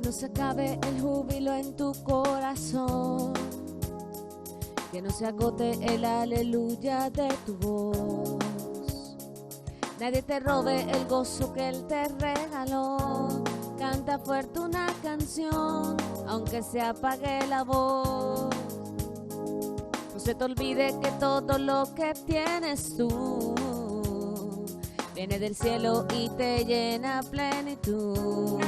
no se acabe el júbilo en tu corazón, que no se agote el aleluya de tu voz. Nadie te robe el gozo que Él te regaló. Canta fuerte una canción, aunque se apague la voz. No se te olvide que todo lo que tienes tú viene del cielo y te llena a plenitud.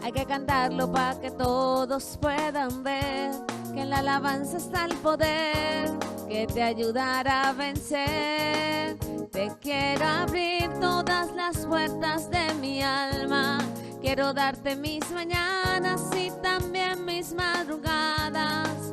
Hay que cantarlo para que todos puedan ver que en la alabanza está el poder que te ayudará a vencer. Te quiero abrir todas las puertas de mi alma. Quiero darte mis mañanas y también mis madrugadas.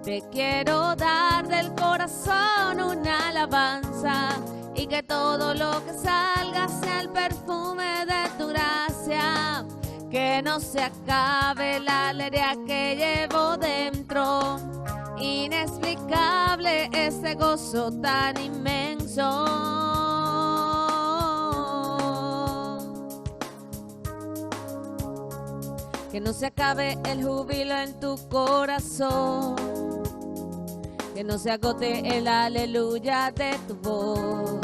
Te quiero dar del corazón una alabanza y que todo lo que salga sea el perfume de tu gracia. Que no se acabe la alegría que llevo dentro. Inexplicable ese gozo tan inmenso. Que no se acabe el júbilo en tu corazón, que no se agote el aleluya de tu voz.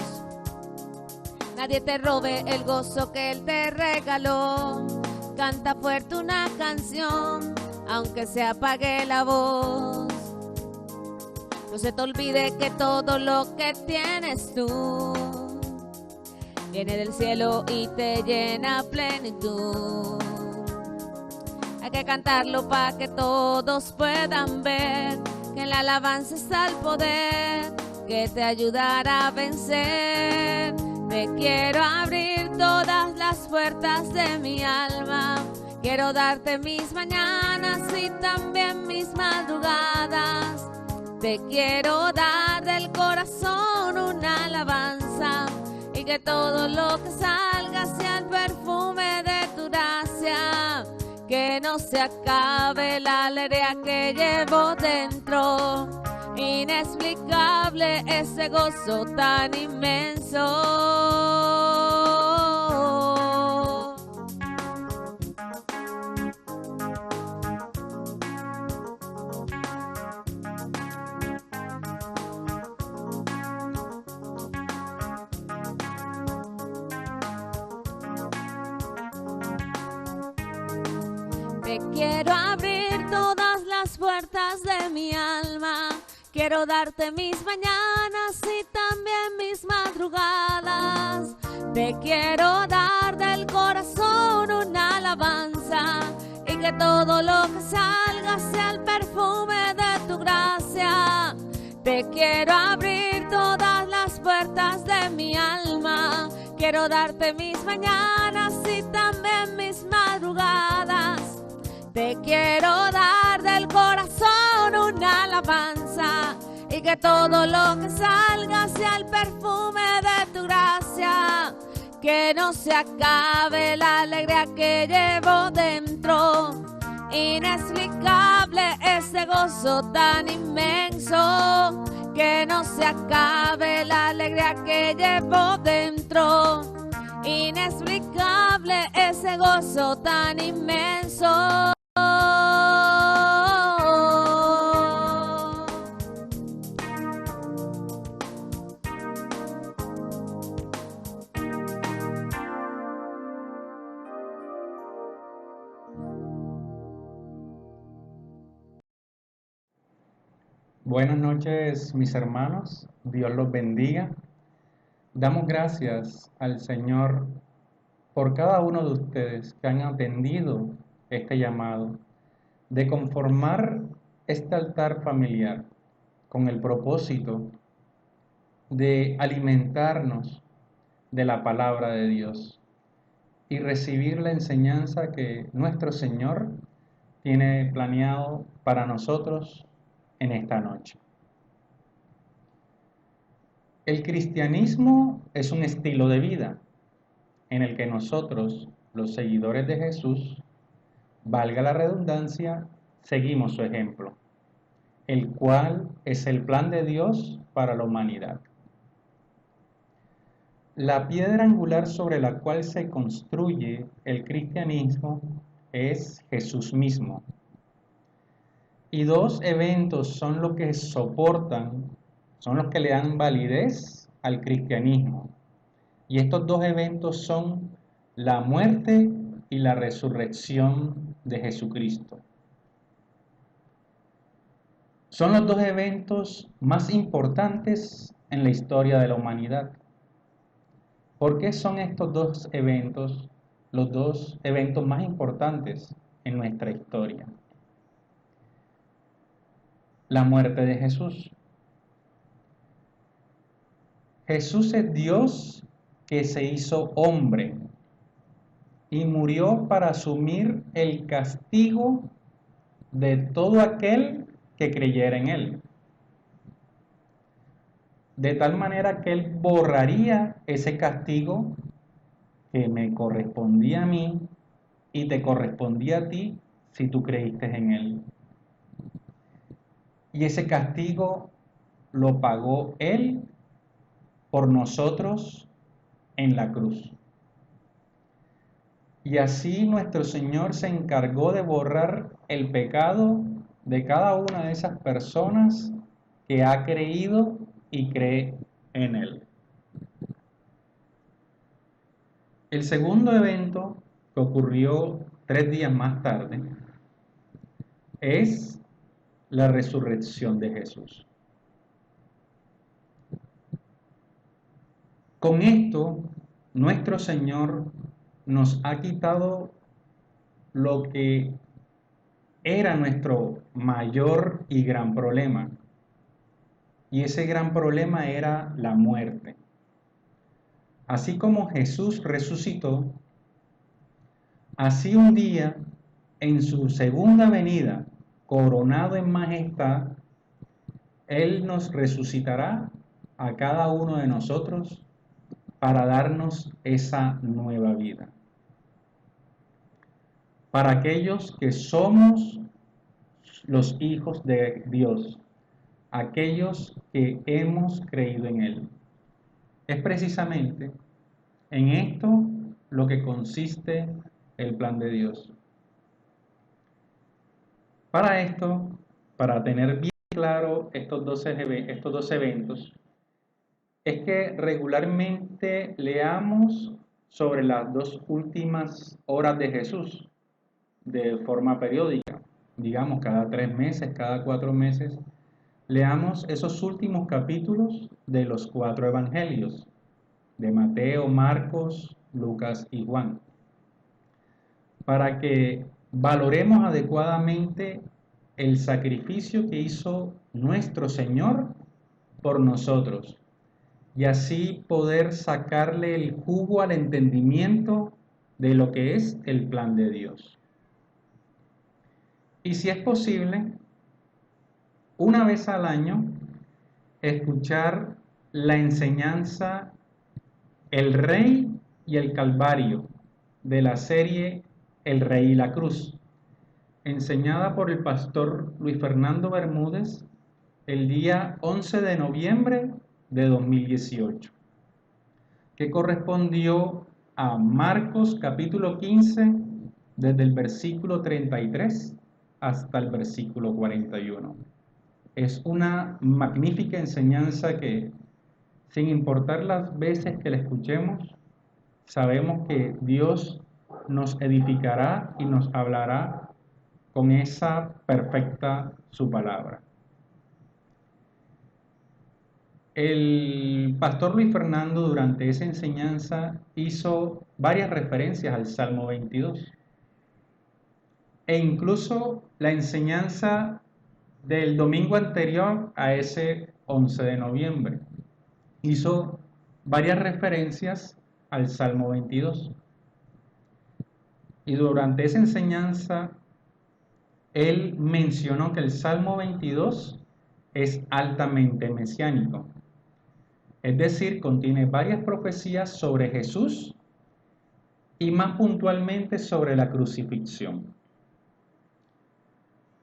Nadie te robe el gozo que Él te regaló. Canta fuerte una canción, aunque se apague la voz. No se te olvide que todo lo que tienes tú viene del cielo y te llena a plenitud. Hay que cantarlo para que todos puedan ver que en la alabanza está el poder que te ayudará a vencer. Te quiero abrir todas las puertas de mi alma. Quiero darte mis mañanas y también mis madrugadas. Te quiero dar del corazón una alabanza y que todo lo que salga sea el perfume de tu gracia. Que no se acabe la alegría que llevo dentro. Inexplicable ese gozo tan inmenso. Te quiero abrir todas las puertas de mi alma. Quiero darte mis mañanas y también mis madrugadas. Te quiero dar del corazón una alabanza y que todo lo que salga sea el perfume de tu gracia. Te quiero abrir todas las puertas de mi alma. Quiero darte mis mañanas y también mis madrugadas. Te quiero dar del corazón una alabanza y que todo lo que salga sea el perfume de tu gracia. Que no se acabe la alegría que llevo dentro. Inexplicable ese gozo tan inmenso. Que no se acabe la alegría que llevo dentro. Inexplicable ese gozo tan inmenso. Buenas noches, mis hermanos. Dios los bendiga. Damos gracias al Señor por cada uno de ustedes que han atendido este llamado de conformar este altar familiar con el propósito de alimentarnos de la palabra de Dios y recibir la enseñanza que nuestro Señor tiene planeado para nosotros en esta noche. El cristianismo es un estilo de vida en el que nosotros, los seguidores de Jesús, valga la redundancia, seguimos su ejemplo, el cual es el plan de Dios para la humanidad. La piedra angular sobre la cual se construye el cristianismo es Jesús mismo. Y dos eventos son los que soportan, son los que le dan validez al cristianismo. Y estos dos eventos son la muerte y la resurrección de Jesucristo. Son los dos eventos más importantes en la historia de la humanidad. ¿Por qué son estos dos eventos los dos eventos más importantes en nuestra historia? La muerte de Jesús. Jesús es Dios que se hizo hombre y murió para asumir el castigo de todo aquel que creyera en Él. De tal manera que Él borraría ese castigo que me correspondía a mí y te correspondía a ti si tú creíste en Él. Y ese castigo lo pagó Él por nosotros en la cruz. Y así nuestro Señor se encargó de borrar el pecado de cada una de esas personas que ha creído y cree en Él. El segundo evento, que ocurrió 3 días más tarde, es la resurrección de Jesús. Con esto, nuestro Señor nos ha quitado lo que era nuestro mayor y gran problema. Y ese gran problema era la muerte. Así como Jesús resucitó, así un día, en su segunda venida, coronado en majestad, Él nos resucitará a cada uno de nosotros para darnos esa nueva vida. Para aquellos que somos los hijos de Dios, aquellos que hemos creído en Él. Es precisamente en esto lo que consiste el plan de Dios. Para esto, para tener bien claro estos dos eventos, es que regularmente leamos sobre las 2 últimas horas de Jesús de forma periódica, digamos cada 3 meses, cada 4 meses, leamos esos últimos capítulos de los 4 evangelios, de Mateo, Marcos, Lucas y Juan, para que valoremos adecuadamente el sacrificio que hizo nuestro Señor por nosotros y así poder sacarle el jugo al entendimiento de lo que es el plan de Dios. Y si es posible, una vez al año, escuchar la enseñanza El Rey y el Calvario de la serie El Rey y la Cruz, enseñada por el pastor Luis Fernando Bermúdez el día 11 de noviembre de 2018, que correspondió a Marcos capítulo 15, desde el versículo 33 hasta el versículo 41. Es una magnífica enseñanza que, sin importar las veces que la escuchemos, sabemos que Dios nos edificará y nos hablará con esa perfecta su palabra. El pastor Luis Fernando durante esa enseñanza hizo varias referencias al Salmo 22 e incluso la enseñanza del domingo anterior a ese 11 de noviembre. Hizo varias referencias al Salmo 22. Y durante esa enseñanza, él mencionó que el Salmo 22 es altamente mesiánico. Es decir, contiene varias profecías sobre Jesús y más puntualmente sobre la crucifixión.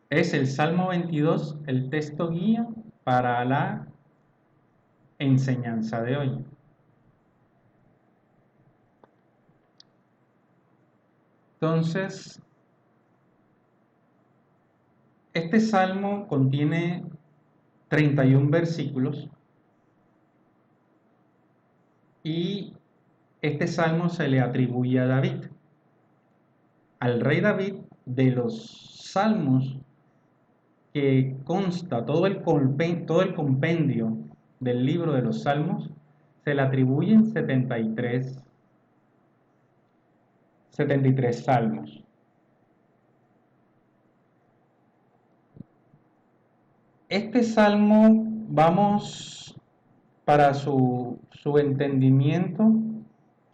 Es el Salmo 22 el texto guía para la enseñanza de hoy. Entonces, Este salmo contiene 31 versículos y este salmo se le atribuye a David. Al rey David, de los salmos que consta todo el compendio del libro de los salmos, se le atribuyen 73 salmos. Este salmo, vamos, para su entendimiento,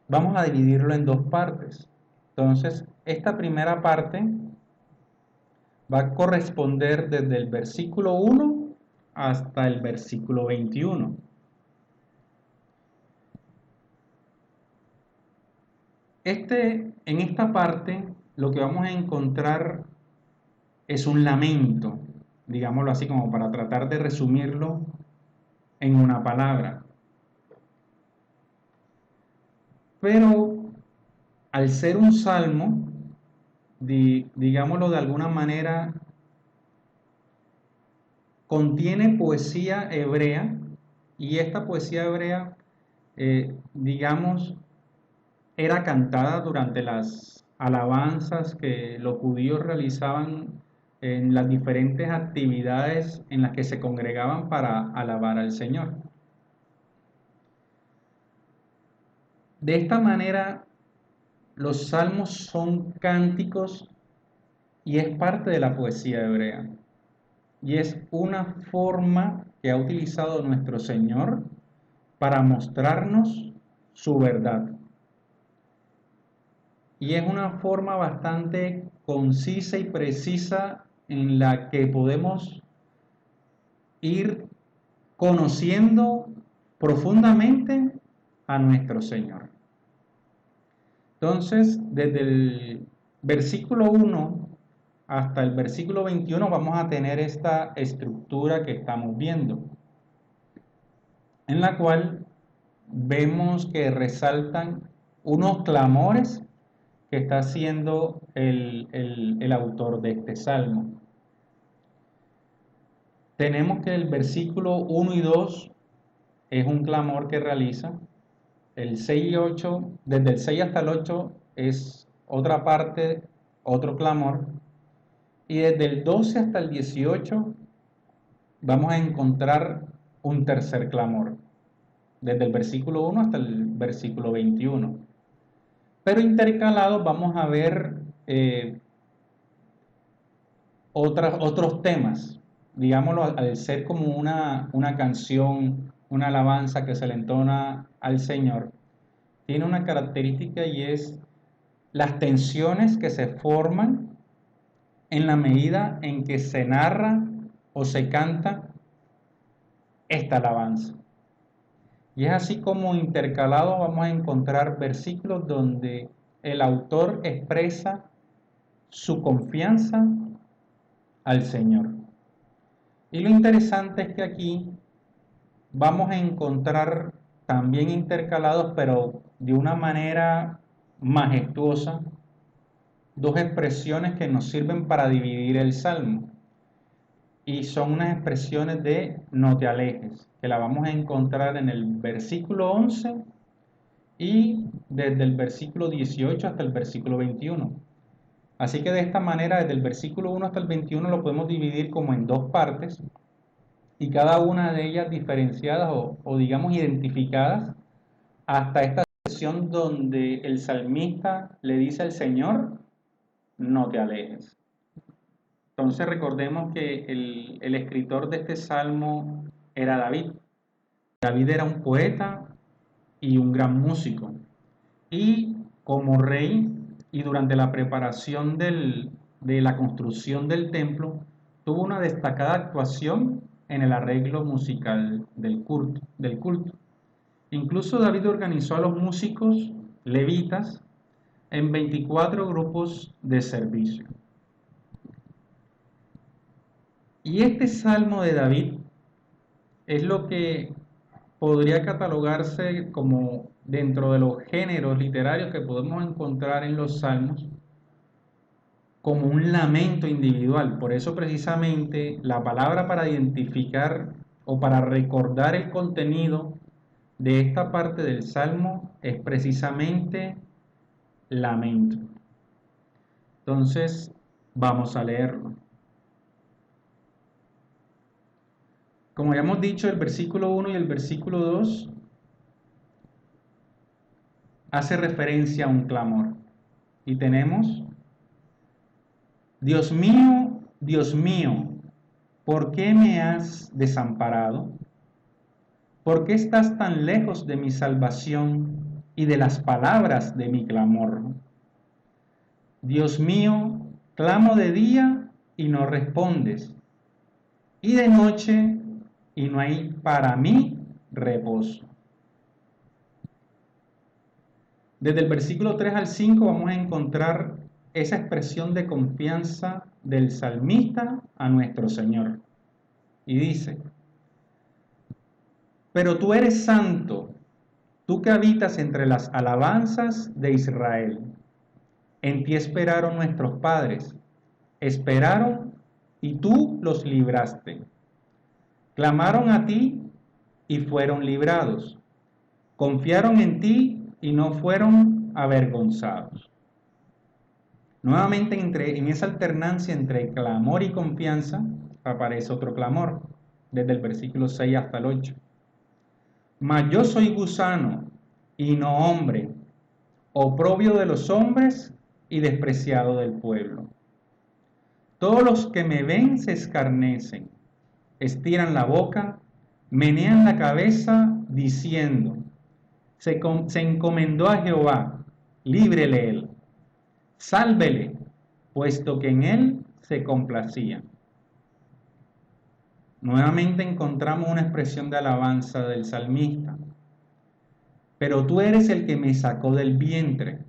vamos a dividirlo en dos partes. Entonces, esta primera parte va a corresponder desde el versículo 1 hasta el versículo 21. En esta parte, lo que vamos a encontrar es un lamento, digámoslo así, como para tratar de resumirlo en una palabra. Pero al ser un salmo, digámoslo de alguna manera, contiene poesía hebrea, y esta poesía hebrea, digamos, era cantada durante las alabanzas que los judíos realizaban en las diferentes actividades en las que se congregaban para alabar al Señor. De esta manera, los salmos son cánticos y es parte de la poesía hebrea. Y es una forma que ha utilizado nuestro Señor para mostrarnos su verdad. Y es una forma bastante concisa y precisa en la que podemos ir conociendo profundamente a nuestro Señor. Entonces, desde el versículo 1 hasta el versículo 21 vamos a tener esta estructura que estamos viendo, en la cual vemos que resaltan unos clamores que está haciendo el autor de este salmo. Tenemos que el versículo 1 y 2 es un clamor que realiza. El 6 y 8, desde el 6 hasta el 8 es otra parte, otro clamor. Y desde el 12 hasta el 18 vamos a encontrar un tercer clamor. Desde el versículo 1 hasta el versículo 21. Pero intercalados vamos a ver otros temas, digámoslo, al ser como una canción, una alabanza que se le entona al Señor, tiene una característica y es las tensiones que se forman en la medida en que se narra o se canta esta alabanza. Y es así como intercalado vamos a encontrar versículos donde el autor expresa su confianza al Señor. Y lo interesante es que aquí vamos a encontrar también intercalados, pero de una manera majestuosa, dos expresiones que nos sirven para dividir el salmo. Y son unas expresiones de no te alejes, que la vamos a encontrar en el versículo 11 y desde el versículo 18 hasta el versículo 21. Así que de esta manera, desde el versículo 1 hasta el 21 lo podemos dividir como en dos partes, y cada una de ellas diferenciadas o digamos identificadas hasta esta sección donde el salmista le dice al Señor, no te alejes. Entonces recordemos que el escritor de este salmo era David. David era un poeta y un gran músico. Y como rey y durante la preparación de la construcción del templo, tuvo una destacada actuación en el arreglo musical del culto. Incluso David organizó a los músicos levitas en 24 grupos de servicio. Y este salmo de David es lo que podría catalogarse como dentro de los géneros literarios que podemos encontrar en los salmos, como un lamento individual. Por eso precisamente la palabra para identificar o para recordar el contenido de esta parte del Salmo es precisamente lamento. Entonces, vamos a leerlo. Como ya hemos dicho, el versículo 1 y el versículo 2 hace referencia a un clamor. Y tenemos: Dios mío, ¿por qué me has desamparado? ¿Por qué estás tan lejos de mi salvación y de las palabras de mi clamor? Dios mío, clamo de día y no respondes, y de noche y no hay para mí reposo. Desde el versículo 3 al 5 vamos a encontrar esa expresión de confianza del salmista a nuestro Señor. Y dice: pero tú eres santo, tú que habitas entre las alabanzas de Israel. En ti esperaron nuestros padres, esperaron y tú los libraste. Clamaron a ti y fueron librados. Confiaron en ti y no fueron avergonzados. Nuevamente en esa alternancia entre clamor y confianza aparece otro clamor, desde el versículo 6 hasta el 8. Mas yo soy gusano y no hombre, oprobio de los hombres y despreciado del pueblo. Todos los que me ven se escarnecen, estiran la boca, menean la cabeza, diciendo: se encomendó a Jehová, líbrele él, sálvele, puesto que en él se complacía. Nuevamente encontramos una expresión de alabanza del salmista. Pero tú eres el que me sacó del vientre,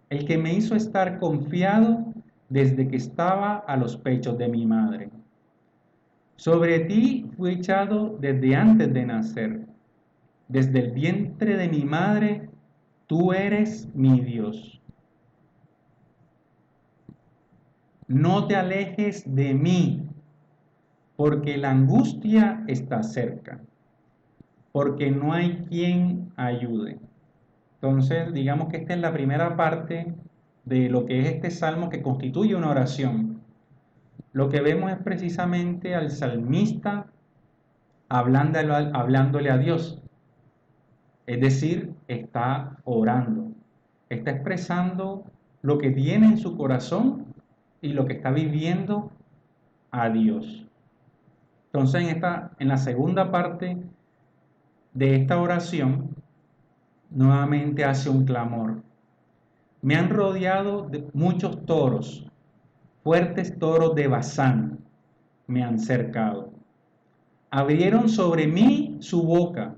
el que me hizo estar confiado desde que estaba a los pechos de mi madre. Sobre ti fui echado desde antes de nacer. Desde el vientre de mi madre, tú eres mi Dios. No te alejes de mí, porque la angustia está cerca, porque no hay quien ayude. Entonces, digamos que esta es la primera parte de lo que es este salmo, que constituye una oración. Lo que vemos es precisamente al salmista hablándole a Dios. Es decir, está orando, está expresando lo que tiene en su corazón y lo que está viviendo a Dios. Entonces, en la segunda parte de esta oración, nuevamente hace un clamor. Me han rodeado de muchos toros, fuertes toros de Basán me han cercado. Abrieron sobre mí su boca,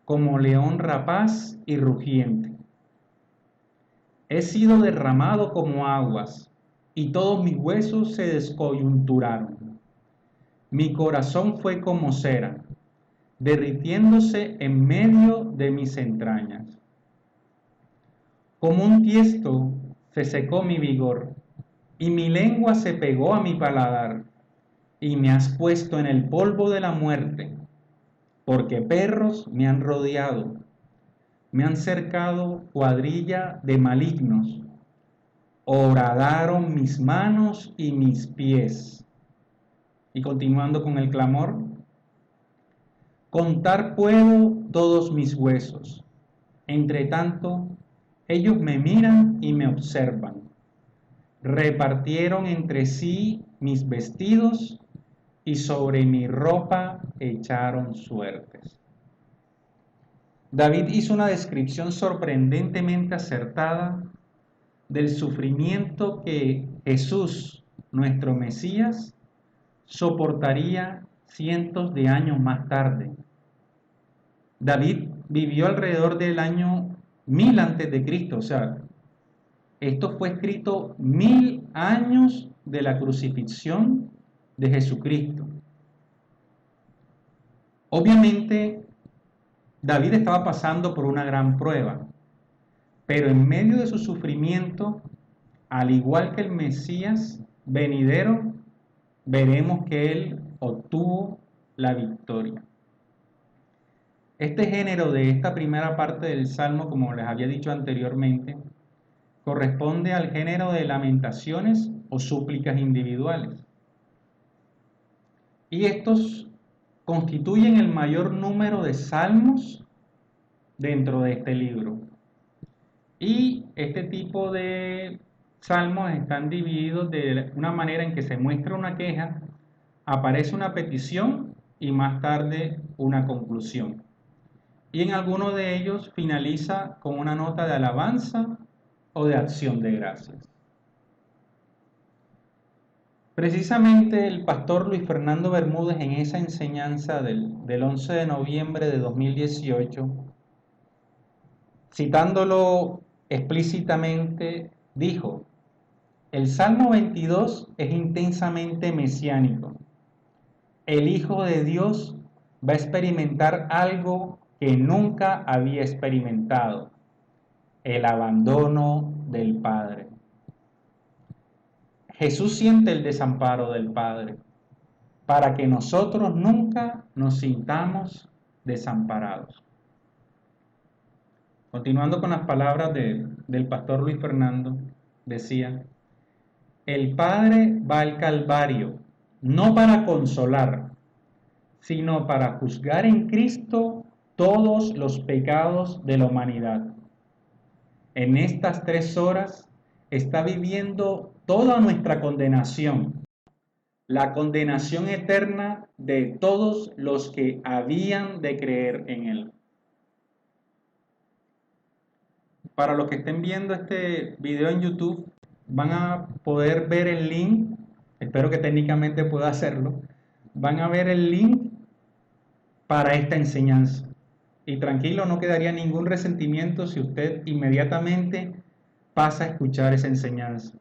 como león rapaz y rugiente. He sido derramado como aguas, y todos mis huesos se descoyunturaron. Mi corazón fue como cera, derritiéndose en medio de mis entrañas. Como un tiesto se secó mi vigor, y mi lengua se pegó a mi paladar, y me has puesto en el polvo de la muerte, porque perros me han rodeado, me han cercado cuadrilla de malignos, horadaron mis manos y mis pies. Y continuando con el clamor: contar puedo todos mis huesos, entre tanto ellos me miran y me observan. Repartieron entre sí mis vestidos y sobre mi ropa echaron suertes. David hizo una descripción sorprendentemente acertada del sufrimiento que Jesús, nuestro Mesías, soportaría cientos de años más tarde. David vivió alrededor del año 1000 antes de Cristo, o sea, esto fue escrito 1000 años de la crucifixión de Jesucristo. Obviamente, David estaba pasando por una gran prueba, pero en medio de su sufrimiento, al igual que el Mesías venidero, veremos que Él obtuvo la victoria. Este género de esta primera parte del Salmo, como les había dicho anteriormente, corresponde al género de lamentaciones o súplicas individuales. Y estos constituyen el mayor número de salmos dentro de este libro. Y este tipo de salmos están divididos de una manera en que se muestra una queja, aparece una petición y más tarde una conclusión. Y en alguno de ellos finaliza con una nota de alabanza o de acción de gracias. Precisamente el pastor Luis Fernando Bermúdez, en esa enseñanza del 11 de noviembre de 2018, citándolo explícitamente, dijo: el Salmo 22 es intensamente mesiánico. El Hijo de Dios va a experimentar algo que nunca había experimentado: el abandono del Padre. Jesús siente el desamparo del Padre para que nosotros nunca nos sintamos desamparados. Continuando con las palabras del pastor Luis Fernando, decía: el Padre va al Calvario no para consolar, sino para juzgar en Cristo todos los pecados de la humanidad. En estas 3 horas está viviendo toda nuestra condenación, la condenación eterna de todos los que habían de creer en Él. Para los que estén viendo este video en YouTube, van a poder ver el link, espero que técnicamente pueda hacerlo, van a ver el link para esta enseñanza. Y tranquilo, no quedaría ningún resentimiento si usted inmediatamente pasa a escuchar esa enseñanza.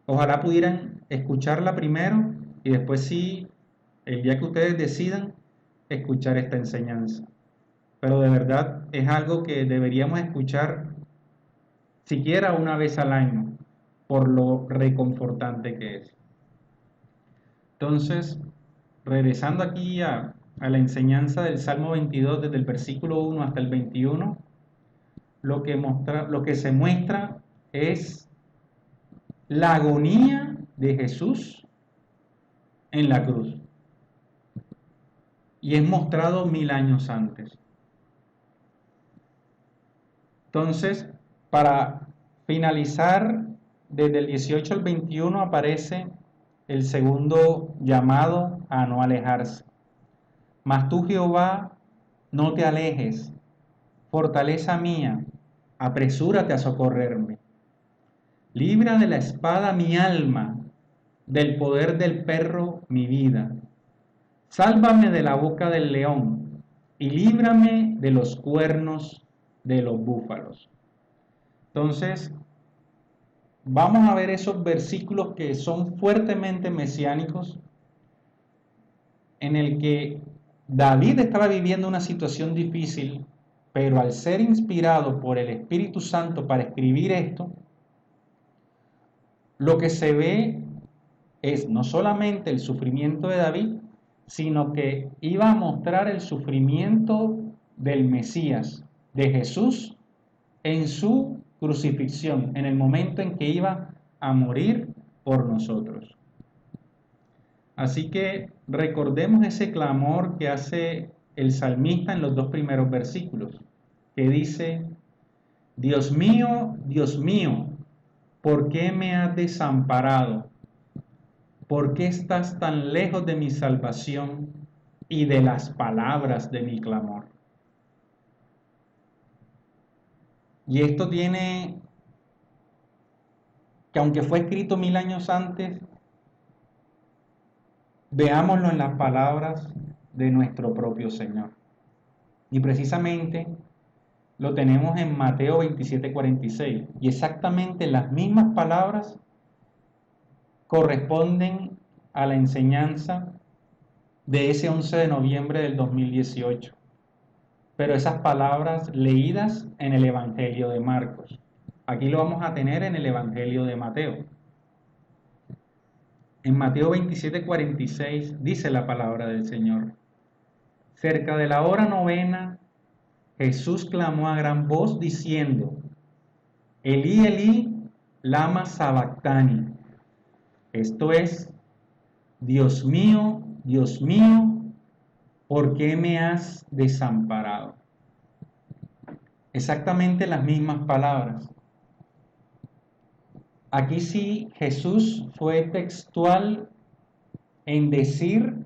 Ojalá pudieran escucharla primero y después sí, el día que ustedes decidan, escuchar esta enseñanza. Pero de verdad es algo que deberíamos escuchar siquiera una vez al año, por lo reconfortante que es. Entonces, regresando aquí a la enseñanza del Salmo 22, desde el versículo 1 hasta el 21, lo que se muestra es la agonía de Jesús en la cruz. Y es mostrado 1000 años antes. Entonces, para finalizar, desde el 18 al 21 aparece el segundo llamado a no alejarse. Mas tú, Jehová, no te alejes, fortaleza mía, apresúrate a socorrerme. Libra de la espada mi alma, del poder del perro mi vida. Sálvame de la boca del león y líbrame de los cuernos de los búfalos. Entonces, vamos a ver esos versículos que son fuertemente mesiánicos, en el que David estaba viviendo una situación difícil, pero al ser inspirado por el Espíritu Santo para escribir esto, lo que se ve es no solamente el sufrimiento de David, sino que iba a mostrar el sufrimiento del Mesías, de Jesús, en su crucifixión, en el momento en que iba a morir por nosotros. Así que recordemos ese clamor que hace el salmista en los 2 primeros versículos, que dice: Dios mío, ¿por qué me has desamparado? ¿Por qué estás tan lejos de mi salvación y de las palabras de mi clamor? Y esto tiene que, aunque fue escrito 1000 años antes, veámoslo en las palabras de nuestro propio Señor. Y precisamente lo tenemos en Mateo 27:46. Y exactamente las mismas palabras corresponden a la enseñanza de ese 11 de noviembre del 2018. Pero esas palabras leídas en el Evangelio de Marcos. Aquí lo vamos a tener en el Evangelio de Mateo. En Mateo 27:46 dice la palabra del Señor. Cerca de la hora novena, Jesús clamó a gran voz diciendo, Elí, Elí, lama sabactani. Esto es, Dios mío, ¿por qué me has desamparado? Exactamente las mismas palabras. Aquí sí Jesús fue textual en decir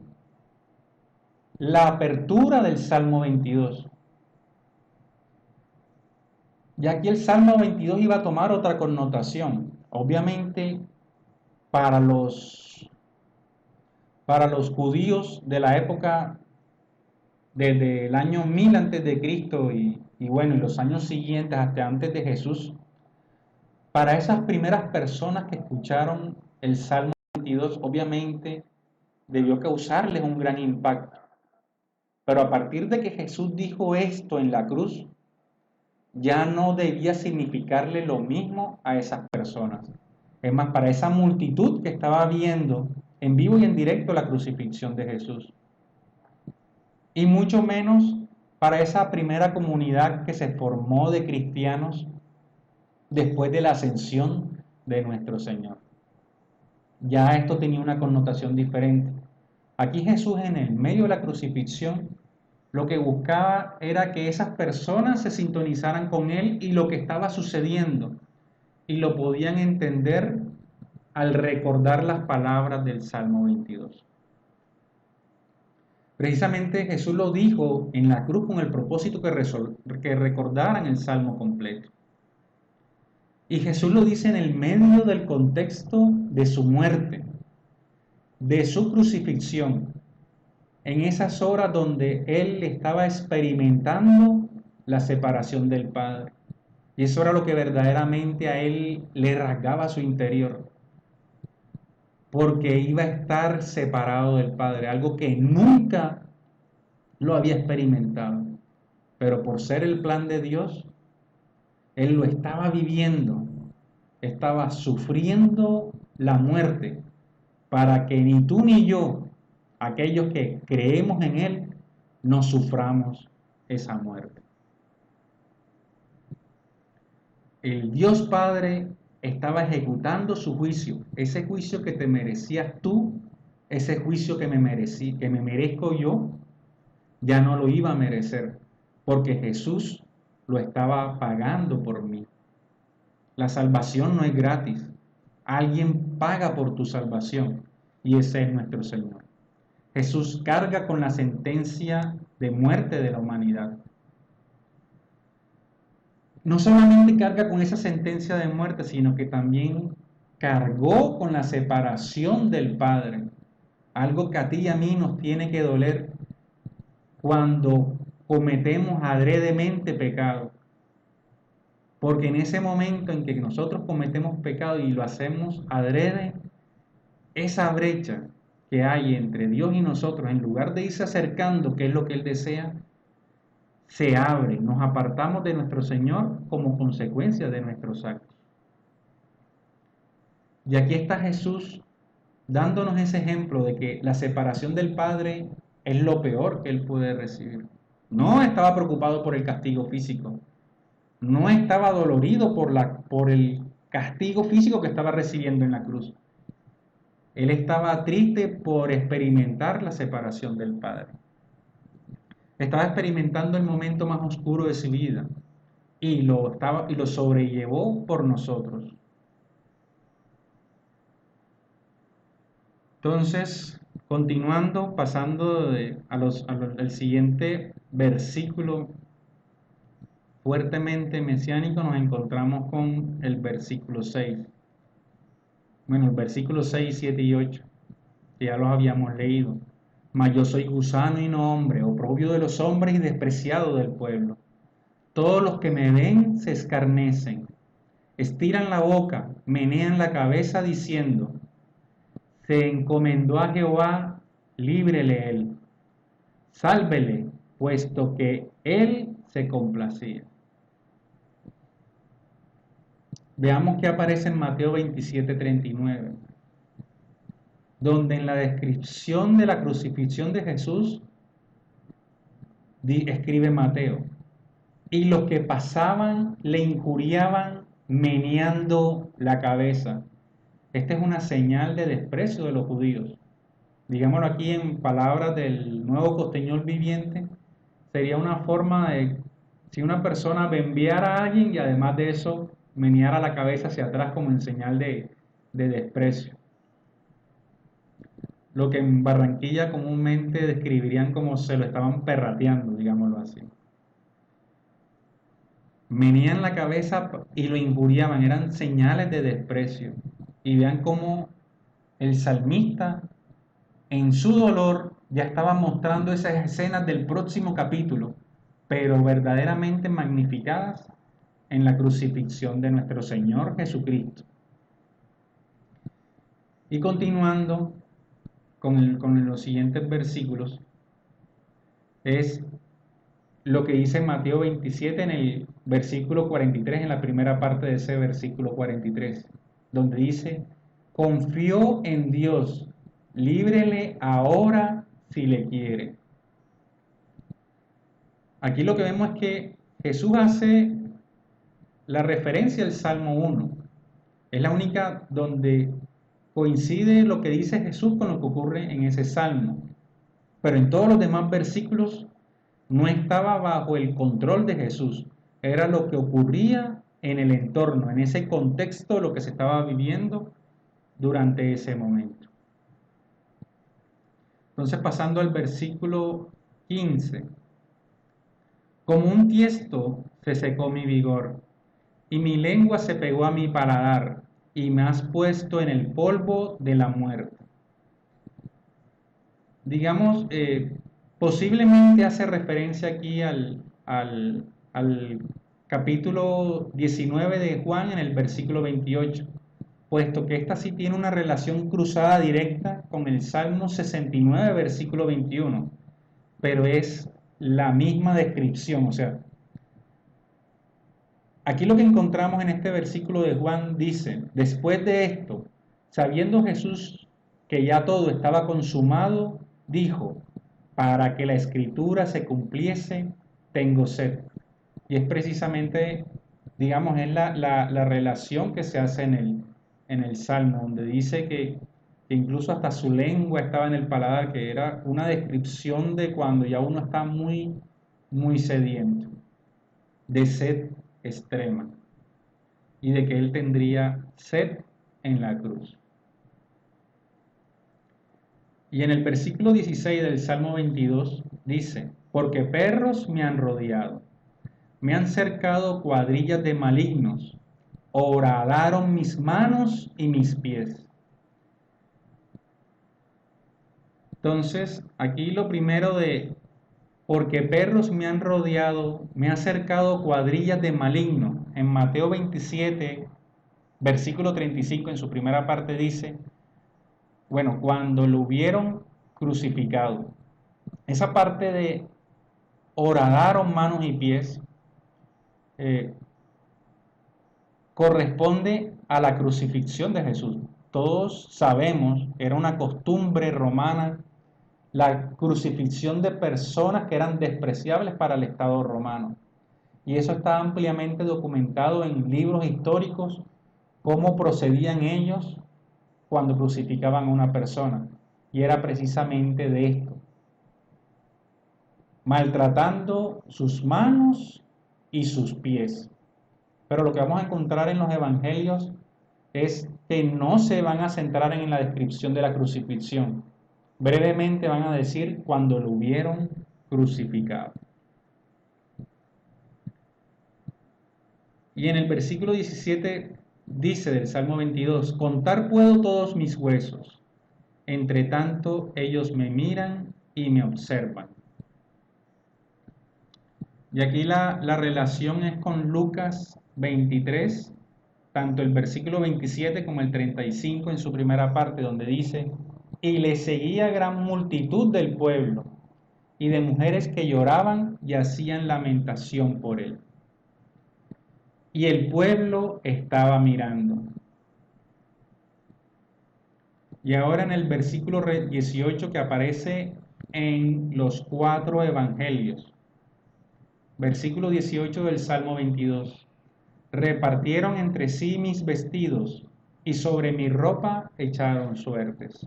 la apertura del Salmo 22. Ya aquí el Salmo 22 iba a tomar otra connotación. Obviamente, para los judíos de la época desde el año 1000 antes de Cristo y bueno, y los años siguientes hasta antes de Jesús, para esas primeras personas que escucharon el Salmo 22, obviamente debió causarles un gran impacto. Pero a partir de que Jesús dijo esto en la cruz, ya no debía significarle lo mismo a esas personas. Es más, para esa multitud que estaba viendo en vivo y en directo la crucifixión de Jesús. Y mucho menos para esa primera comunidad que se formó de cristianos después de la ascensión de nuestro Señor. Ya esto tenía una connotación diferente. Aquí Jesús, en el medio de la crucifixión, lo que buscaba era que esas personas se sintonizaran con Él y lo que estaba sucediendo, y lo podían entender al recordar las palabras del Salmo 22. Precisamente Jesús lo dijo en la cruz con el propósito que recordaran el Salmo completo. Y Jesús lo dice en el medio del contexto de su muerte, de su crucifixión, en esas horas donde Él estaba experimentando la separación del Padre. Y eso era lo que verdaderamente a Él le rasgaba su interior, porque iba a estar separado del Padre, algo que nunca lo había experimentado. Pero por ser el plan de Dios, Él lo estaba viviendo, estaba sufriendo la muerte, para que ni tú ni yo, aquellos que creemos en Él, no suframos esa muerte. El Dios Padre estaba ejecutando su juicio, ese juicio que te merecías tú, ese juicio que me merezco yo, ya no lo iba a merecer, porque Jesús lo estaba pagando por mí. La salvación no es gratis. Alguien paga por tu salvación, y ese es nuestro Señor. Jesús carga con la sentencia de muerte de la humanidad. No solamente carga con esa sentencia de muerte, sino que también cargó con la separación del Padre. Algo que a ti y a mí nos tiene que doler cuando cometemos adredemente pecado. Porque en ese momento en que nosotros cometemos pecado y lo hacemos adrede, esa brecha que hay entre Dios y nosotros, en lugar de irse acercando, que es lo que Él desea, se abre, nos apartamos de nuestro Señor como consecuencia de nuestros actos. Y aquí está Jesús dándonos ese ejemplo de que la separación del Padre es lo peor que Él puede recibir. No estaba preocupado por el castigo físico, no estaba dolorido por el castigo físico que estaba recibiendo en la cruz. Él estaba triste por experimentar la separación del Padre. Estaba experimentando el momento más oscuro de su vida y lo sobrellevó por nosotros. Entonces, continuando, pasando al siguiente versículo fuertemente mesiánico, nos encontramos con el versículo 6. Bueno, el versículo 6, 7 y 8, que ya los habíamos leído. Mas yo soy gusano y no hombre, oprobio de los hombres y despreciado del pueblo. Todos los que me ven se escarnecen, estiran la boca, menean la cabeza diciendo, se encomendó a Jehová, líbrele él, sálvele, puesto que él se complacía. Veamos qué aparece en Mateo 27:39, donde en la descripción de la crucifixión de Jesús escribe Mateo: y los que pasaban le injuriaban meneando la cabeza. Esta es una señal de desprecio de los judíos. Digámoslo aquí en palabras del Nuevo Costeñol Viviente, sería una forma de, si una persona enviara a alguien y además de eso meneara la cabeza hacia atrás como en señal de desprecio. Lo que en Barranquilla comúnmente describirían como se lo estaban perrateando, digámoslo así. Menían la cabeza y lo injuriaban, eran señales de desprecio. Y vean cómo el salmista en su dolor ya estaba mostrando esas escenas del próximo capítulo, pero verdaderamente magnificadas en la crucifixión de nuestro Señor Jesucristo. Y continuando con los siguientes versículos, es lo que dice Mateo 27 en el versículo 43, en la primera parte de ese versículo 43, donde dice: confió en Dios, líbrele ahora si le quiere. Aquí lo que vemos es que Jesús hace la referencia al Salmo 1. Es la única donde coincide lo que dice Jesús con lo que ocurre en ese salmo. Pero en todos los demás versículos no estaba bajo el control de Jesús. Era lo que ocurría en el entorno, en ese contexto, lo que se estaba viviendo durante ese momento. Entonces, pasando al versículo 15. Como un tiesto se secó mi vigor, y mi lengua se pegó a mi paladar, y me has puesto en el polvo de la muerte. Digamos, posiblemente hace referencia aquí al capítulo 19 de Juan en el versículo 28, puesto que esta sí tiene una relación cruzada directa con el Salmo 69, versículo 21, pero es la misma descripción. O sea, aquí lo que encontramos en este versículo de Juan dice: después de esto, sabiendo Jesús que ya todo estaba consumado, dijo: para que la escritura se cumpliese, tengo sed. Y es precisamente, digamos, es la relación que se hace en el Salmo, donde dice que incluso hasta su lengua estaba en el paladar, que era una descripción de cuando ya uno está muy, muy sediento, de sed extrema, y de que él tendría sed en la cruz. Y en el versículo 16 del Salmo 22 dice: porque perros me han rodeado, me han cercado cuadrillas de malignos, horadaron mis manos y mis pies. Entonces, aquí lo primero de porque perros me han rodeado, me han cercado cuadrillas de malignos. En Mateo 27, versículo 35, en su primera parte dice: bueno, cuando lo hubieron crucificado. Esa parte de horadaron manos y pies corresponde a la crucifixión de Jesús. Todos sabemos, era una costumbre romana la crucifixión de personas que eran despreciables para el Estado romano. Y eso está ampliamente documentado en libros históricos, cómo procedían ellos cuando crucificaban a una persona. Y era precisamente de esto: maltratando sus manos y sus pies. Pero lo que vamos a encontrar en los evangelios es que no se van a centrar en la descripción de la crucifixión. Brevemente van a decir cuando lo hubieron crucificado. Y en el versículo 17 dice del Salmo 22: contar puedo todos mis huesos, entre tanto ellos me miran y me observan. Y aquí la relación es con Lucas 23, tanto el versículo 27 como el 35 en su primera parte, donde dice: y le seguía gran multitud del pueblo y de mujeres que lloraban y hacían lamentación por él. y el pueblo estaba mirando. Y ahora en el versículo 18 que aparece en los 4 evangelios. Versículo 18 del Salmo 22. Repartieron entre sí mis vestidos y sobre mi ropa echaron suertes.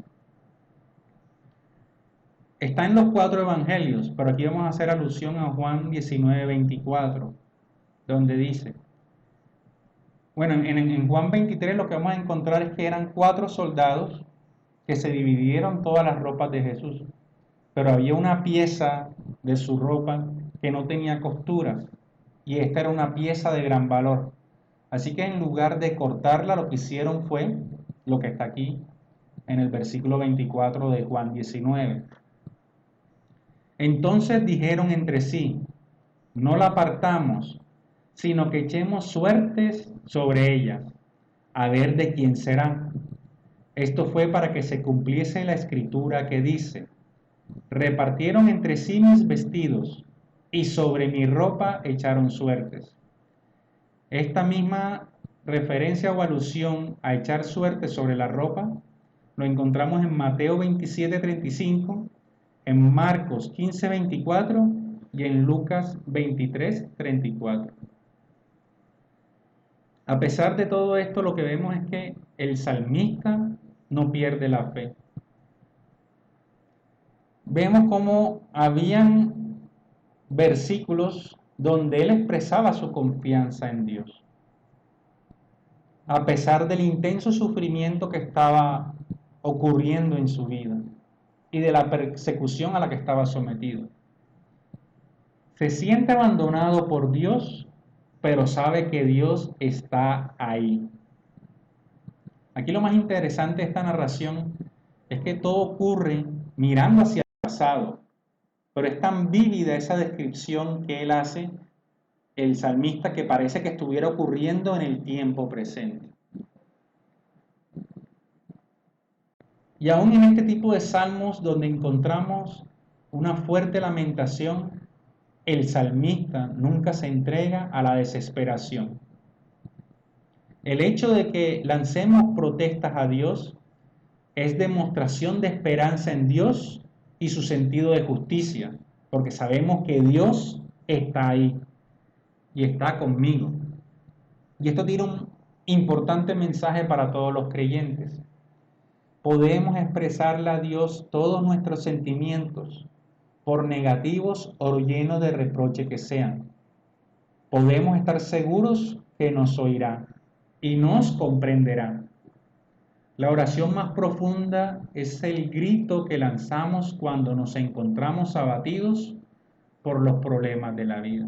Está en los 4 evangelios, pero aquí vamos a hacer alusión a Juan 19:24, donde dice, bueno, en Juan 23 lo que vamos a encontrar es que eran 4 soldados que se dividieron todas las ropas de Jesús, pero había una pieza de su ropa que no tenía costuras, y esta era una pieza de gran valor. Así que en lugar de cortarla, lo que hicieron fue lo que está aquí en el versículo 24 de Juan 19. Entonces dijeron entre sí, no la partamos, sino que echemos suertes sobre ellas, a ver de quién será. Esto fue para que se cumpliese la escritura que dice, repartieron entre sí mis vestidos, y sobre mi ropa echaron suertes. Esta misma referencia o alusión a echar suertes sobre la ropa lo encontramos en Mateo 27:35, en Marcos 15:24 y en Lucas 23:34. A pesar de todo esto, lo que vemos es que el salmista no pierde la fe. Vemos cómo habían versículos donde él expresaba su confianza en Dios, a pesar del intenso sufrimiento que estaba ocurriendo en su vida y de la persecución a la que estaba sometido. Se siente abandonado por Dios, pero sabe que Dios está ahí. Aquí lo más interesante de esta narración es que todo ocurre mirando hacia el pasado, pero es tan vívida esa descripción que él hace, el salmista, que parece que estuviera ocurriendo en el tiempo presente. Y aún en este tipo de salmos donde encontramos una fuerte lamentación, el salmista nunca se entrega a la desesperación. El hecho de que lancemos protestas a Dios es demostración de esperanza en Dios y su sentido de justicia, porque sabemos que Dios está ahí y está conmigo. Y esto tiene un importante mensaje para todos los creyentes. Podemos expresarle a Dios todos nuestros sentimientos, por negativos o llenos de reproche que sean. Podemos estar seguros que nos oirá y nos comprenderá. La oración más profunda es el grito que lanzamos cuando nos encontramos abatidos por los problemas de la vida.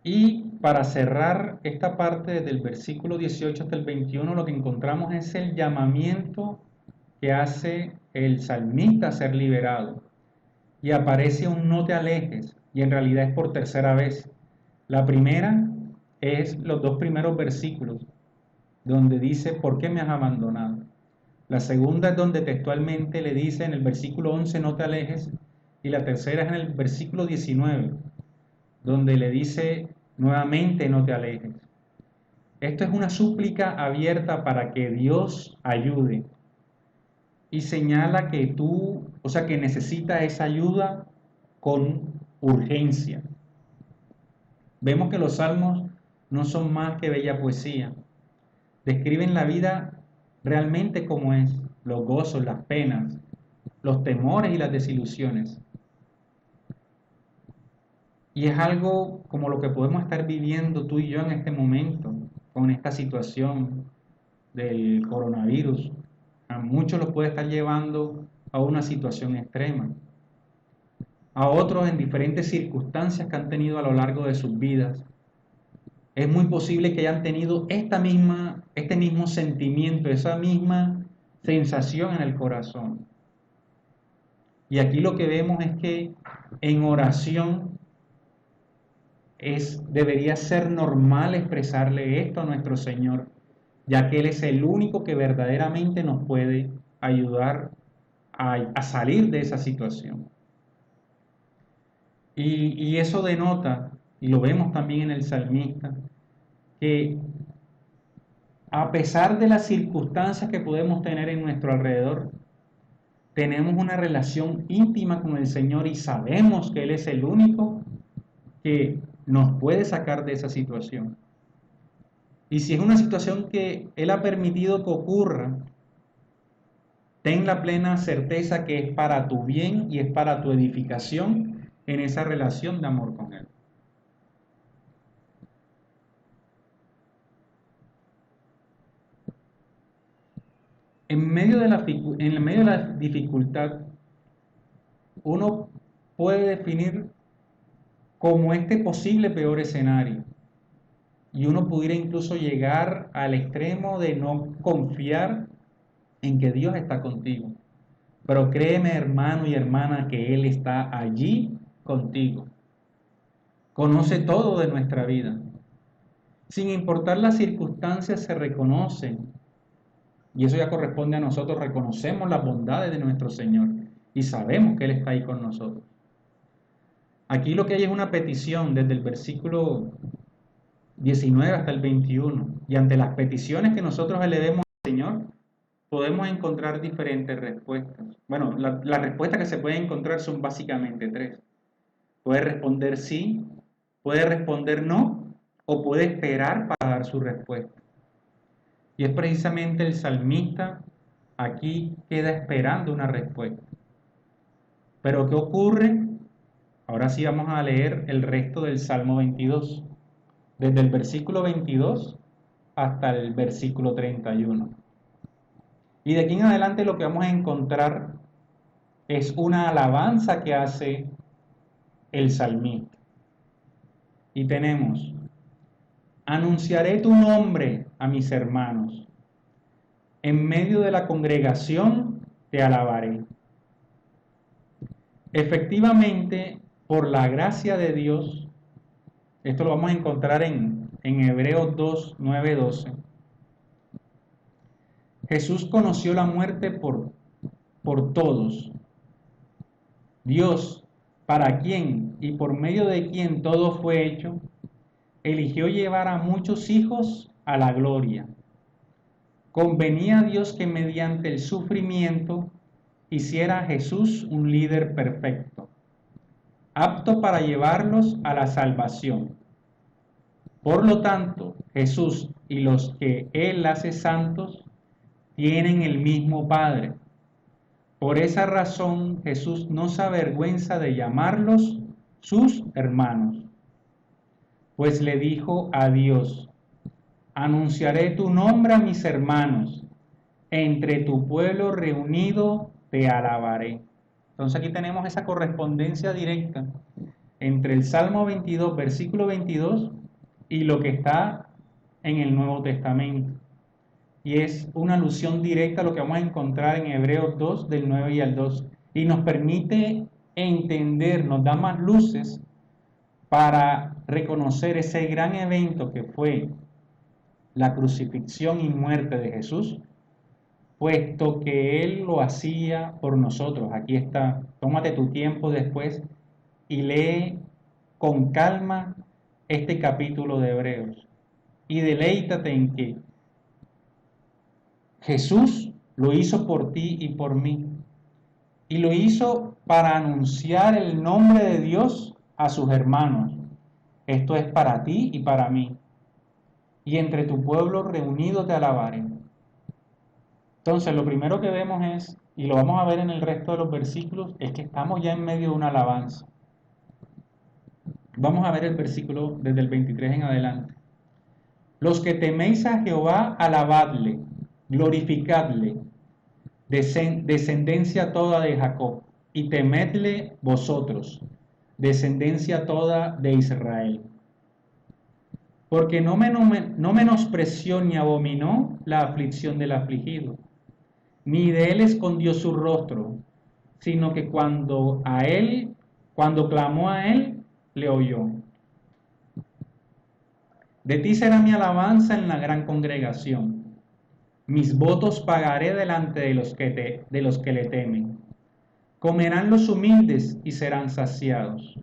Y para cerrar esta parte desde el versículo 18 hasta el 21, lo que encontramos es el llamamiento que hace el salmista a ser liberado. Y aparece un no te alejes, y en realidad es por tercera vez. La primera es los 2 primeros versículos, donde dice, ¿por qué me has abandonado? La segunda es donde textualmente le dice en el versículo 11, no te alejes, y la tercera es en el versículo 19, donde le dice nuevamente, no te alejes. Esto es una súplica abierta para que Dios ayude, y señala que que necesita esa ayuda con urgencia. Vemos que los salmos no son más que bella poesía. Describen la vida realmente como es, los gozos, las penas, los temores y las desilusiones. Y es algo como lo que podemos estar viviendo tú y yo en este momento, con esta situación del coronavirus. A muchos los puede estar llevando a una situación extrema. A otros en diferentes circunstancias que han tenido a lo largo de sus vidas. Es muy posible que hayan tenido este mismo sentimiento, esa misma sensación en el corazón. Y aquí lo que vemos es que en oración debería ser normal expresarle esto a nuestro Señor, ya que Él es el único que verdaderamente nos puede ayudar a salir de esa situación. Y eso denota y lo vemos también en el salmista, que a pesar de las circunstancias que podemos tener en nuestro alrededor, tenemos una relación íntima con el Señor y sabemos que Él es el único que nos puede sacar de esa situación. Y si es una situación que Él ha permitido que ocurra, ten la plena certeza que es para tu bien y es para tu edificación en esa relación de amor con Él. En medio de la dificultad, uno puede definir como este posible peor escenario. Y uno pudiera incluso llegar al extremo de no confiar en que Dios está contigo. Pero créeme, hermano y hermana, que Él está allí contigo. Conoce todo de nuestra vida. Sin importar las circunstancias, se reconocen. Y eso ya corresponde a nosotros. Reconocemos las bondades de nuestro Señor y sabemos que Él está ahí con nosotros. Aquí lo que hay es una petición desde el versículo 19 hasta el 21. Y ante las peticiones que nosotros elevemos al Señor, podemos encontrar diferentes respuestas. Bueno, las respuestas que se pueden encontrar son básicamente tres. Puede responder sí, puede responder no, o puede esperar para dar su respuesta. Y es precisamente el salmista aquí queda esperando una respuesta. Pero ¿qué ocurre? Ahora sí vamos a leer el resto del Salmo 22, desde el versículo 22 hasta el versículo 31. Y de aquí en adelante lo que vamos a encontrar es una alabanza que hace el salmista. Y tenemos: anunciaré tu nombre a mis hermanos, en medio de la congregación te alabaré. Efectivamente, por la gracia de Dios, esto lo vamos a encontrar en Hebreos 2, 9, 12. Jesús conoció la muerte por todos. Dios, para quien y por medio de quien todo fue hecho, eligió llevar a muchos hijos a la gloria. Convenía a Dios que mediante el sufrimiento hiciera a Jesús un líder perfecto, apto para llevarlos a la salvación. Por lo tanto, Jesús y los que Él hace santos tienen el mismo Padre. Por esa razón, Jesús no se avergüenza de llamarlos sus hermanos, pues le dijo a Dios: anunciaré tu nombre a mis hermanos, entre tu pueblo reunido te alabaré. Entonces aquí tenemos esa correspondencia directa entre el Salmo 22, versículo 22, y lo que está en el Nuevo Testamento. Y es una alusión directa a lo que vamos a encontrar en Hebreos 2, del 9 y al 2. Y nos permite entender, nos da más luces para reconocer ese gran evento que fue la crucifixión y muerte de Jesús, puesto que Él lo hacía por nosotros. Aquí está, tómate tu tiempo después y lee con calma este capítulo de Hebreos. Y deleítate en que Jesús lo hizo por ti y por mí. Y lo hizo para anunciar el nombre de Dios a sus hermanos. Esto es para ti y para mí. Y entre tu pueblo reunido te alabaré. Entonces, lo primero que vemos es, y lo vamos a ver en el resto de los versículos, es que estamos ya en medio de una alabanza. Vamos a ver el versículo desde el 23 en adelante. Los que teméis a Jehová, alabadle, glorificadle, descendencia toda de Jacob, y temedle vosotros, descendencia toda de Israel. Porque no menospreció ni abominó la aflicción del afligido, ni de él escondió su rostro, sino que cuando clamó a él, le oyó. De ti será mi alabanza en la gran congregación. Mis votos pagaré delante de los que le temen. Comerán los humildes y serán saciados.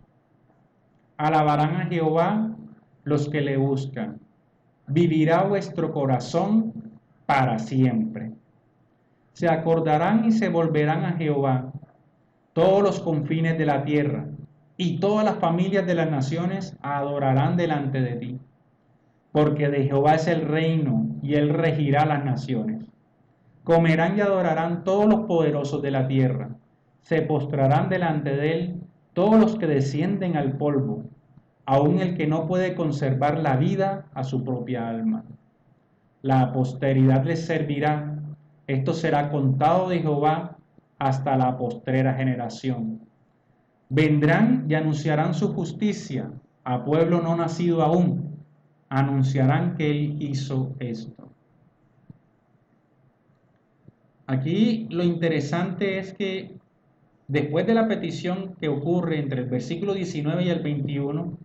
Alabarán a Jehová los que le buscan. Vivirá vuestro corazón para siempre. Se acordarán y se volverán a Jehová todos los confines de la tierra, y todas las familias de las naciones adorarán delante de ti. Porque de Jehová es el reino, y él regirá las naciones. Comerán y adorarán todos los poderosos de la tierra. Se postrarán delante de él todos los que descienden al polvo, aun el que no puede conservar la vida a su propia alma. La posteridad les servirá. Esto será contado de Jehová hasta la postrera generación. Vendrán y anunciarán su justicia a pueblo no nacido aún. Anunciarán que él hizo esto. Aquí lo interesante es que después de la petición que ocurre entre el versículo 19 y el 21,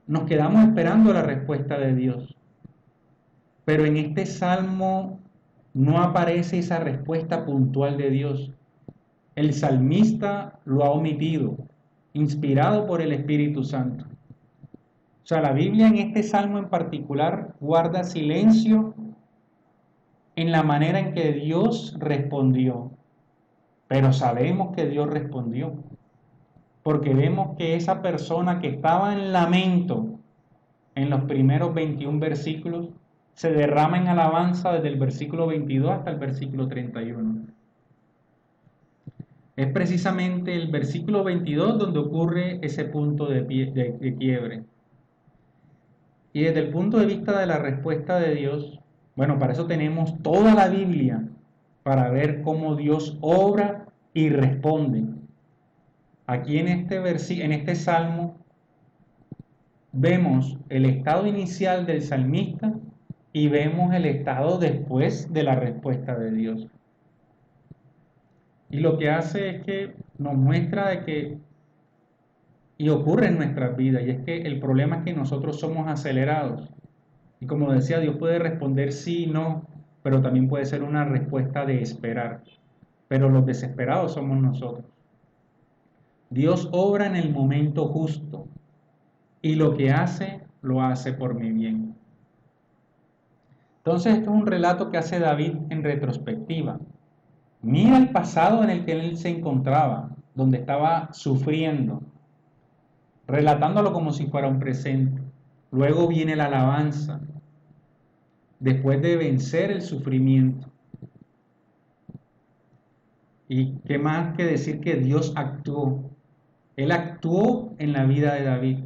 nos quedamos esperando la respuesta de Dios. Pero en este salmo no aparece esa respuesta puntual de Dios. El salmista lo ha omitido, inspirado por el Espíritu Santo. O sea, la Biblia en este salmo en particular guarda silencio en la manera en que Dios respondió. Pero sabemos que Dios respondió, porque vemos que esa persona que estaba en lamento en los primeros 21 versículos se derrama en alabanza desde el versículo 22 hasta el versículo 31. Es precisamente el versículo 22 donde ocurre ese punto de quiebre. Y desde el punto de vista de la respuesta de Dios, bueno, para eso tenemos toda la Biblia, para ver cómo Dios obra y responde. Aquí en este salmo vemos el estado inicial del salmista y vemos el estado después de la respuesta de Dios. Y lo que hace es que nos muestra de que, y ocurre en nuestras vidas, y es que el problema es que nosotros somos acelerados. Y como decía, Dios puede responder sí y no, pero también puede ser una respuesta de esperar. Pero los desesperados somos nosotros. Dios obra en el momento justo, y lo que hace, lo hace por mi bien. Entonces, esto es un relato que hace David en retrospectiva. Mira el pasado en el que él se encontraba, donde estaba sufriendo, relatándolo como si fuera un presente. Luego viene la alabanza, después de vencer el sufrimiento. Y qué más que decir que Dios actuó. Él actuó en la vida de David.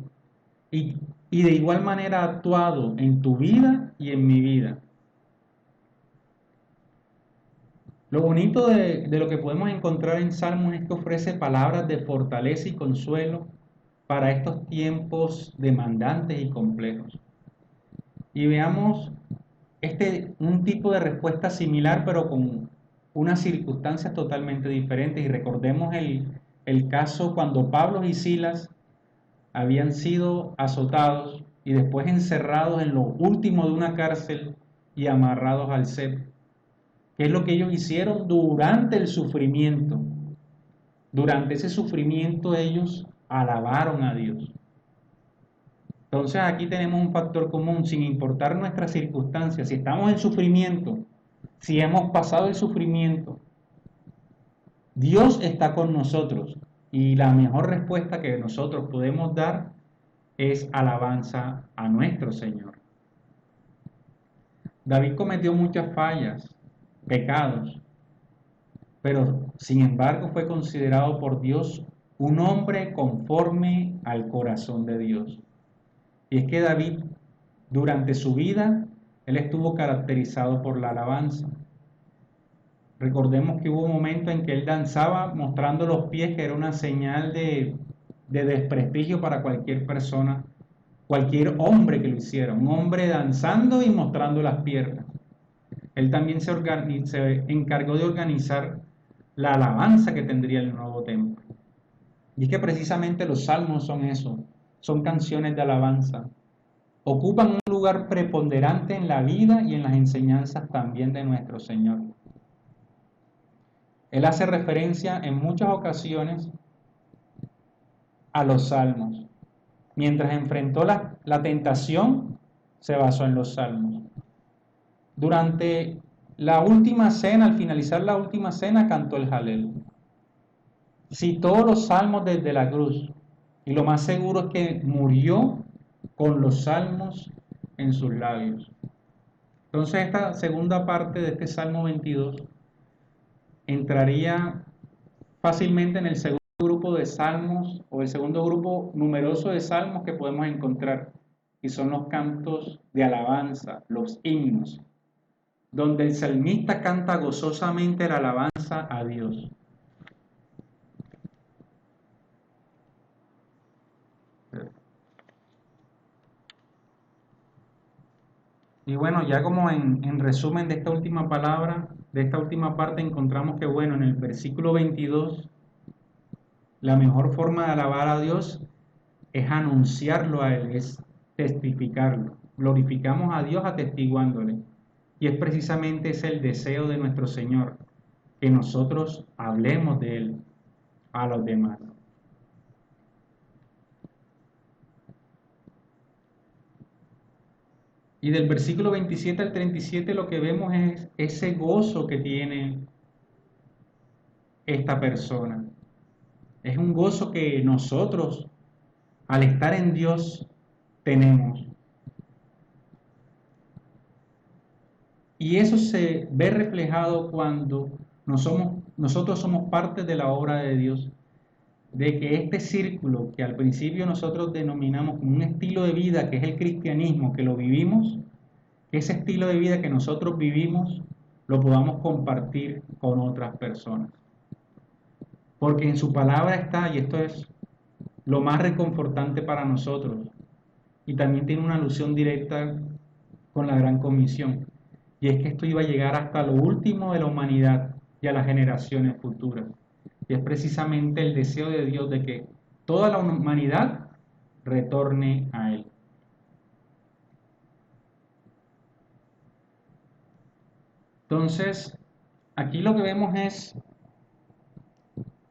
Y de igual manera ha actuado en tu vida y en mi vida. Lo bonito de lo que podemos encontrar en Salmos es que ofrece palabras de fortaleza y consuelo para estos tiempos demandantes y complejos. Y veamos un tipo de respuesta similar, pero con unas circunstancias totalmente diferentes. Y recordemos el caso cuando Pablo y Silas habían sido azotados y después encerrados en lo último de una cárcel y amarrados al cepo. ¿Qué es lo que ellos hicieron durante el sufrimiento? Durante ese sufrimiento ellos alabaron a Dios. Entonces aquí tenemos un factor común, sin importar nuestras circunstancias. Si estamos en sufrimiento, si hemos pasado el sufrimiento, Dios está con nosotros. Y la mejor respuesta que nosotros podemos dar es alabanza a nuestro Señor. David cometió muchas fallas, pecados, pero sin embargo fue considerado por Dios un hombre conforme al corazón de Dios. Y es que David, durante su vida, él estuvo caracterizado por la alabanza. Recordemos que hubo un momento en que él danzaba mostrando los pies, que era una señal de desprestigio para cualquier persona, cualquier hombre que lo hiciera. Un hombre danzando y mostrando las piernas. Él también se encargó de organizar la alabanza que tendría el nuevo templo. Y es que precisamente los salmos son eso, son canciones de alabanza. Ocupan un lugar preponderante en la vida y en las enseñanzas también de nuestro Señor. Él hace referencia en muchas ocasiones a los salmos. Mientras enfrentó la tentación, se basó en los salmos. Durante la última cena, al finalizar la última cena, cantó el Jalel. Citó los salmos desde la cruz. Y lo más seguro es que murió con los salmos en sus labios. Entonces esta segunda parte de este Salmo 22 entraría fácilmente en el segundo grupo de salmos o el segundo grupo numeroso de salmos que podemos encontrar, y son los cantos de alabanza, los himnos, donde el salmista canta gozosamente la alabanza a Dios. Y bueno, ya como en resumen de esta última palabra, de esta última parte, encontramos que bueno, en el versículo 22, la mejor forma de alabar a Dios es anunciarlo a Él, es testificarlo. Glorificamos a Dios atestiguándole. Y es precisamente ese el deseo de nuestro Señor, que nosotros hablemos de Él a los demás. Y del versículo 27 al 37 lo que vemos es ese gozo que tiene esta persona. Es un gozo que nosotros, al estar en Dios, tenemos. Y eso se ve reflejado cuando nosotros somos parte de la obra de Dios, de que este círculo que al principio nosotros denominamos como un estilo de vida, que es el cristianismo, que lo vivimos, ese estilo de vida que nosotros vivimos, lo podamos compartir con otras personas. Porque en su palabra está, y esto es lo más reconfortante para nosotros, y también tiene una alusión directa con la gran comisión, y es que esto iba a llegar hasta lo último de la humanidad y a las generaciones futuras. Y es precisamente el deseo de Dios de que toda la humanidad retorne a Él. Entonces, aquí lo que vemos es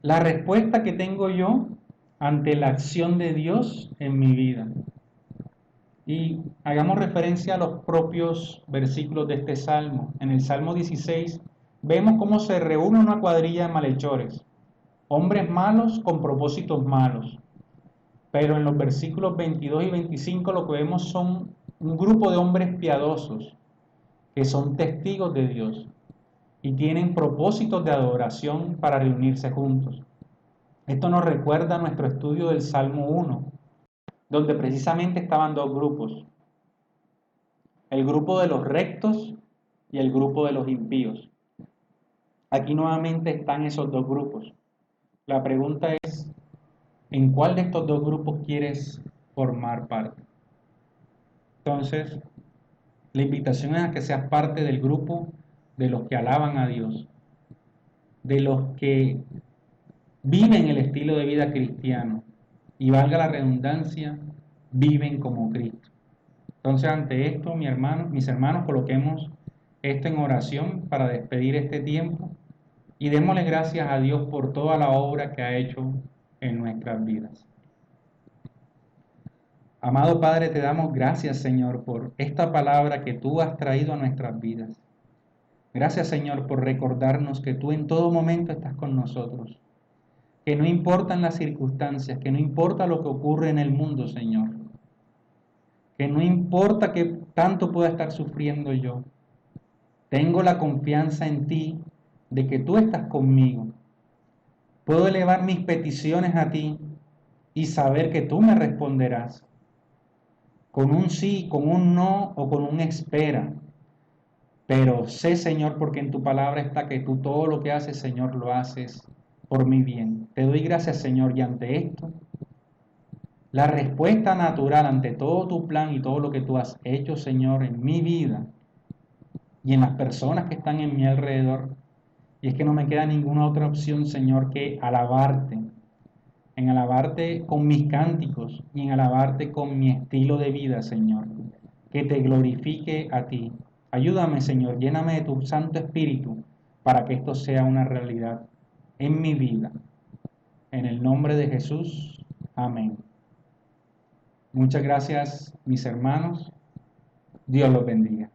la respuesta que tengo yo ante la acción de Dios en mi vida. Y hagamos referencia a los propios versículos de este salmo. En el Salmo 16 vemos cómo se reúne una cuadrilla de malhechores, hombres malos con propósitos malos. Pero en los versículos 22 y 25 lo que vemos son un grupo de hombres piadosos que son testigos de Dios y tienen propósitos de adoración para reunirse juntos. Esto nos recuerda a nuestro estudio del Salmo 1, donde precisamente estaban dos grupos, el grupo de los rectos y el grupo de los impíos. Aquí nuevamente están esos dos grupos. La pregunta es, ¿en cuál de estos dos grupos quieres formar parte? Entonces, la invitación es a que seas parte del grupo de los que alaban a Dios, de los que viven el estilo de vida cristiano y, valga la redundancia, viven como Cristo. Entonces, ante esto, mis hermanos, coloquemos esto en oración para despedir este tiempo y démosle gracias a Dios por toda la obra que ha hecho en nuestras vidas. Amado Padre, te damos gracias, Señor, por esta palabra que tú has traído a nuestras vidas. Gracias, Señor, por recordarnos que tú en todo momento estás con nosotros, que no importan las circunstancias, que no importa lo que ocurre en el mundo, Señor, que no importa que tanto pueda estar sufriendo yo. Tengo la confianza en ti de que tú estás conmigo. Puedo elevar mis peticiones a ti y saber que tú me responderás con un sí, con un no o con un espera. Pero sé, Señor, porque en tu palabra está que tú todo lo que haces, Señor, lo haces por mi bien. Te doy gracias, Señor, y ante esto, la respuesta natural ante todo tu plan y todo lo que tú has hecho, Señor, en mi vida y en las personas que están en mi alrededor, y es que no me queda ninguna otra opción, Señor, que alabarte, en alabarte con mis cánticos y en alabarte con mi estilo de vida, Señor, que te glorifique a ti. Ayúdame, Señor, lléname de tu Santo Espíritu para que esto sea una realidad en mi vida. En el nombre de Jesús, amén. Muchas gracias, mis hermanos. Dios los bendiga.